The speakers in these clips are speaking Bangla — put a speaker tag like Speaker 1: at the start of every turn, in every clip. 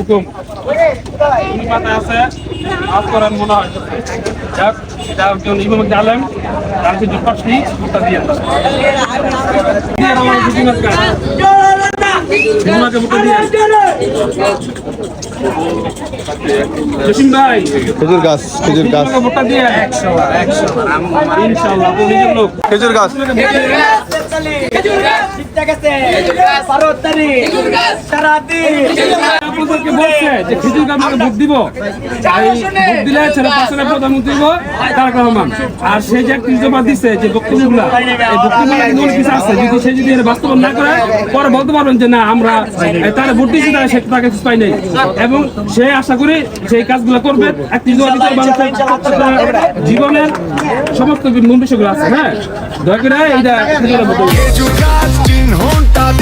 Speaker 1: আলাইকুম। মাথায় আছে আজ করেন মনে হয় যাক এটা একজন ইমাম আলেম তার কিছু পাচ্ছি ওটা দিয়ে জসিম ভাই
Speaker 2: খেজুর গাছ
Speaker 1: ভোটটা দিয়ে ইনশাআল্লাহ নিজের লোক
Speaker 2: খেজুর গাছ
Speaker 1: আপনাদেরকে বলছে যে খেজুর গাছ ভোট দিব ভোট দিলে প্রধানমন্ত্রী তারেক রহমান আর সে যে একটা ইস্তফা দিচ্ছে যে বক্তব্যগুলো এই বক্তব্যগুলো কিছু আছে যদি সে যদি বাস্তবায়ন না করে পরে বলতে পারবেন যে না আমরা তারা ভোট দিচ্ছি তারা সে তাকে পাই নাই এবং সে আশা করি সেই কাজগুলো করবে জীবনের সমস্ত মূল বিষয়গুলো আছে। হ্যাঁ দয়া করে এইটা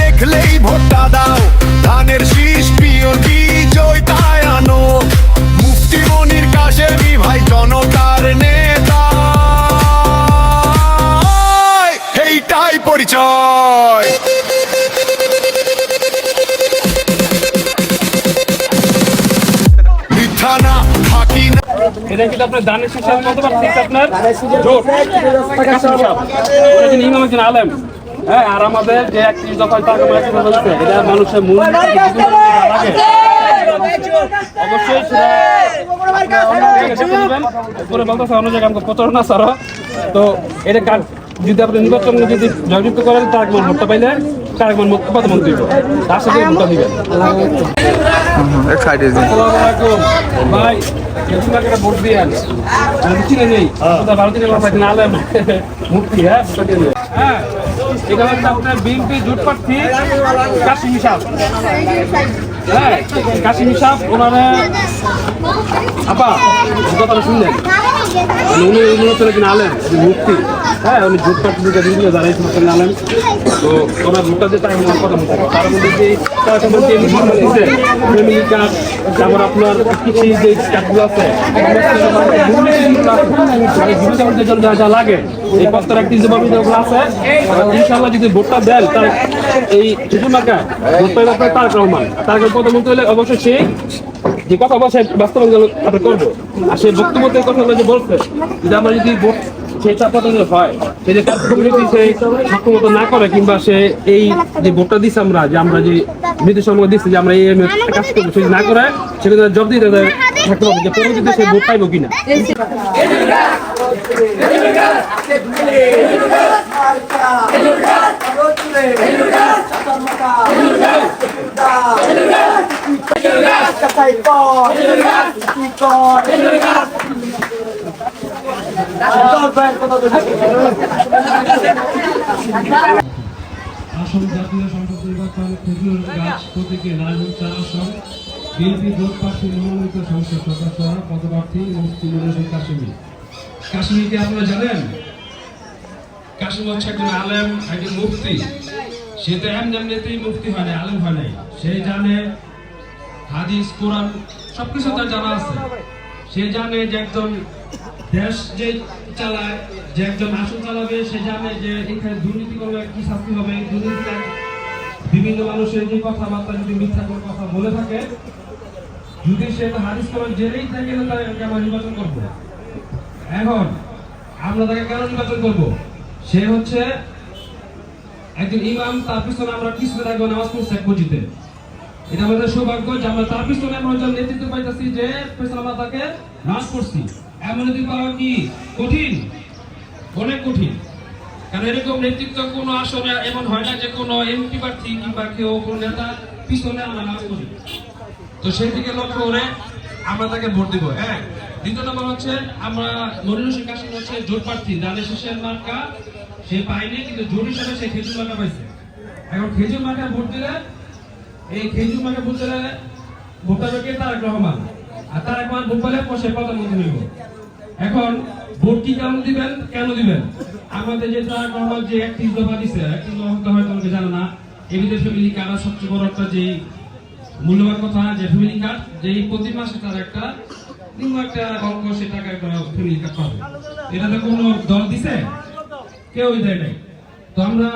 Speaker 3: দেখলেই ভোটটা দাও ধানের শীষ পিওর বিজয় তাই আনো মুফতি মনির কাশেমি ভাই জনতার নেতা এইটাই পরিচয়। মিথ্যা না ফাঁকি না
Speaker 1: এটা কিন্তু আপনার দানের শীষ বলতে পারছি আপনার জোট ইমাম একজন আলেম। হ্যাঁ আর আমাদের যে 31 দফা তার বলছে এটা মানুষের মূল অবশ্যই উপরে বলতেছে অন্য জায়গায় আমাকে প্রচারণা ছাড়া তো এটা কার যদি আপনি নির্বাচন যদি জয়যুক্ত করেন তার ভোটটা পাইলে তার প্রধানমন্ত্রী তার সাথে ভোটটা দিবেন। ভাই ভোট দিয়ে চিনে নেই ভারতীয় আলেম মুক্তি হ্যাঁ এখানে আপনার বিএনপি জোট প্রার্থী কাশিম সাহেব। হ্যাঁ কাশিম সাহেব ওনারা আপা কথাটা শুনলেন উনি নির্বাচনে কিনা আলেন মুক্তি। হ্যাঁ উনি জোট প্রার্থী বিভিন্ন যারা নির্বাচনে আলেন তো ওনার ভোটটা দিয়ে তাই কথা বলতে তার মধ্যে যে ফ্যামিলি কার্ড যেমন আপনার কৃষি যে কার্ডগুলো আছে যা যা লাগে এই 75 জবাবি যেগুলো আছে ইনশাআল্লাহ যদি ভোটটা দেন তার এই চুচুমাকা ভোট পাইলে আপনার তারেক রহমান তারেক প্রধানমন্ত্রী হলে অবশ্যই সেই যে কথা বলছে বাস্তবায়ন আমরা করবো আর সেই বক্তব্যের কথাগুলো যে বলছে যদি আমরা যদি ভোট সেই চাপটা হয় সেই যে সেই সক্ষমত না করে কিংবা সে এই যে ভোটটা দিচ্ছি আমরা যে আমরা যে নীতি সময় দিচ্ছি যে আমরা এই কাজ করবো সেটা না করে সেটা জব দিতে থাকতে হবে যে পরবর্তীতে সে ভোট পাইবো কিনা।
Speaker 4: আসন জাতীয় সংসদ নির্বাচন খেজুর গাছ প্রতীকে রাজনীতি আসন বিএনপি জোট প্রার্থী মনোনীত সংসদ সদস্য পদপ্রার্থী মুফতি মনির কাশেমি। কাশেমিকে আপনারা জানেন কাশেম হচ্ছে একজন আলেম একজন মুফতি। সে তো এমনিতেই মুফতি হয় না আলেম হয় নাই সে জানে হাদিস কোরআন সবকিছু তার জানা আছে। সে জানে যে একজন দেশ যে চালায় যে একজন আসন চালাবে সে জানে যে এখানে দুর্নীতি করলে কি শাস্তি হবে দুর্নীতি বিভিন্ন মানুষের যে কথাবার্তা যদি মিথ্যা করে কথা বলে থাকে যদি সে হাদিস কোরআন জেনেই থাকে তাকে আমরা নির্বাচন করবো। এখন আমরা তাকে কেন নির্বাচন করবো সে হচ্ছে একজন ইমাম তার পিছনে আমরা কিছুদিন আগে নামাজ পড়ছি এক মসজিদে এটা আমাদের সৌভাগ্য যে আমরা তার পিছনে আমরা নেতৃত্ব পাইতেছি যে পিছনে আমরা তাকে নামাজ পড়ছি। এমন নেতৃত্ব পাওয়া কি কঠিন অনেক কঠিন কারণ এরকম নেতৃত্ব কোনো আসনে এমন হয় না যে কোনো এমপি প্রার্থী কিংবা কেউ কোনো নেতা পিছনে আমরা নামাজ পড়ি তো সেই দিকে লক্ষ্য করে আমরা তাকে ভোট দিব। হ্যাঁ দ্বিতীয় নম্বর হচ্ছে আমরা মনিরুল হোসেন কাশেম হচ্ছে জোট প্রার্থী দানের শেষের মার্কা সে পায়নি কিন্তু জোট হিসাবে সে খেজুর মার্কা পাইছে। এখন খেজুর মার্কা ভোট দিলে এই খেজুর মার্কা ভোট দিলে ভোটটা হবে তারেক রহমান আর তারেক রহমান ভোট পেলে সে প্রধানমন্ত্রী হইব। এখন ভোট কি কেমন দিবেন কেন দিবেন আমাদের যে তারেক রহমান যে 31 দফা দিছে 31 দফা হয়তো অনেকে জানে না এমনিতে ফ্যামিলি কার্ড সবচেয়ে বড় একটা যে মূল্যবান কথা যে ফ্যামিলি কার্ড যে প্রতি মাসে তার একটা একটা অঙ্ক সে টাকা একটা ফ্যামিলি কার্ড পাবে। এটাতে কোনো দল দিছে কেউই দেয় নাই। তো আমরা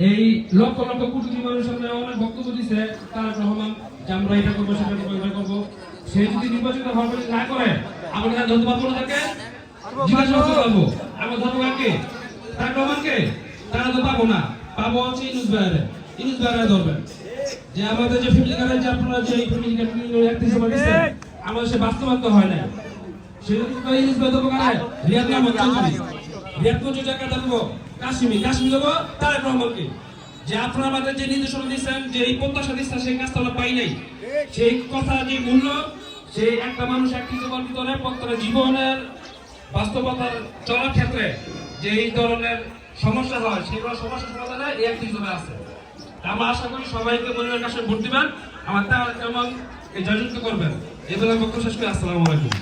Speaker 4: এই লক্ষ লক্ষ কোটি মানুষের সামনে অনেক বক্তব্য দিছে তারেক রহমান যে আমরা এটা করবো সেটা করবো এটা করবো, সে যদি নির্বাচিত হওয়ার না করে আমাদের কাছে ধন্যবাদ বলে থাকে জিজ্ঞাসা করতে পারবো আমার ধন্যবাদকে তার প্রমাণকে তারা তো পাবো না, পাবো হচ্ছে ইনুস বাইরে ধরবেন যে আমাদের যে ফ্যামিলি কার্ডে যে আপনারা যে ফ্যামিলি কার্ড 31 জমা দিচ্ছেন আমাদের সে বাস্তবায়িত হয় না, সেটা ইনুস বাইরে ধরবো কারে রিয়াদ নামক চৌধুরী, রিয়াদ মঞ্জুর টাকা ধরবো কাশ্মীর দেবো তারেক রহমানকে। যে আপনারা আমাদের যে নির্দেশনা দিচ্ছেন যে এই প্রত্যাশা দিচ্ছেন সেই কাজটা আমরা পাই নাই, সেই কথা যে মূল্য সেই একটা মানুষ একটি জীবন ভিতরে প্রত্যেক জীবনের বাস্তবতার চলার ক্ষেত্রে যে এই ধরনের সমস্যা হয় সেগুলো সমস্যা সমাধানে এই একটি জমে আছে। আমরা আশা করি সবাইকে মনের কাছে ভোট দিবেন, আমার তার কেমন এই জয়যুক্ত করবেন। এই বলে বক্তব্য শেষ করে আসসালামু আলাইকুম।